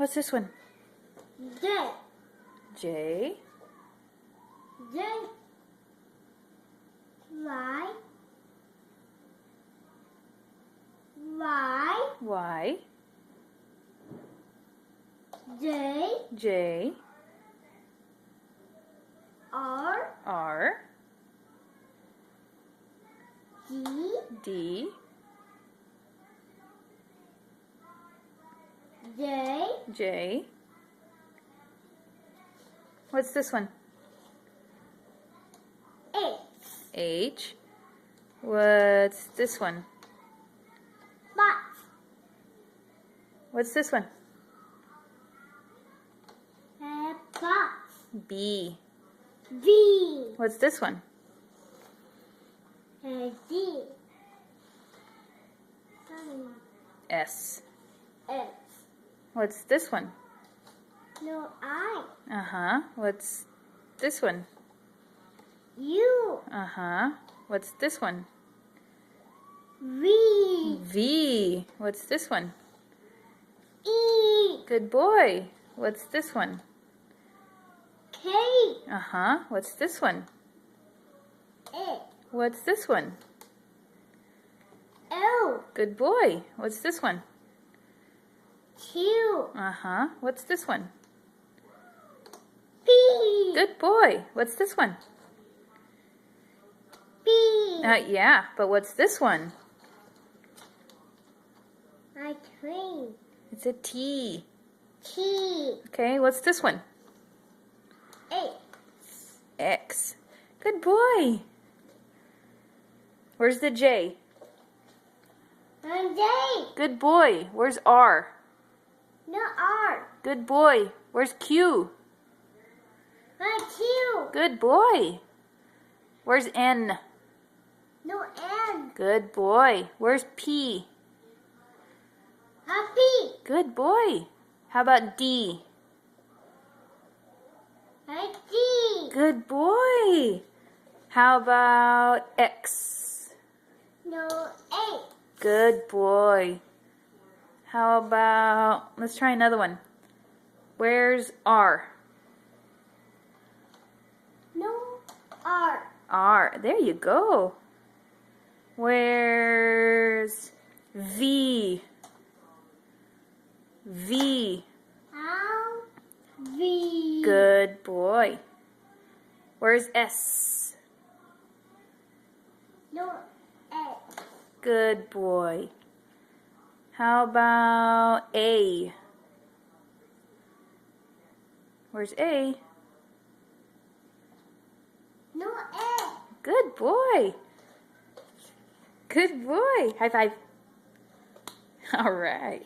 What's this one? J. J. J. Y. Y. Y. J. J. R. R. D. D. J. J. What's this one? H. H. What's this one? Box. What's this one? Box. B. V. What's this one? D. S. S. What's this one? No, I. Uh-huh. What's this one? U. Uh-huh. What's this one? V. V. What's this one? E. Good boy. What's this one? K. Uh-huh. What's this one? A. What's this one? L. Good boy. What's this one? Q. Uh-huh. What's this one? P. Good boy. What's this one? P. Yeah, but what's this one? My train. It's a T. T. Okay, what's this one? A. X. Good boy. Where's the J? And J. Good boy. Where's R? No R. Good boy. Where's Q? My Q. Good boy. Where's N? No N. Good boy. Where's P? Happy. Good boy. How about D? My D. Good boy. How about X? No A. Good boy. How about, let's try another one. Where's R? No R. R. There you go. Where's V? V. How? V. Good boy. Where's S? No A. Good boy. How about A? Where's A? No A. Good boy. Good boy. High five. All right.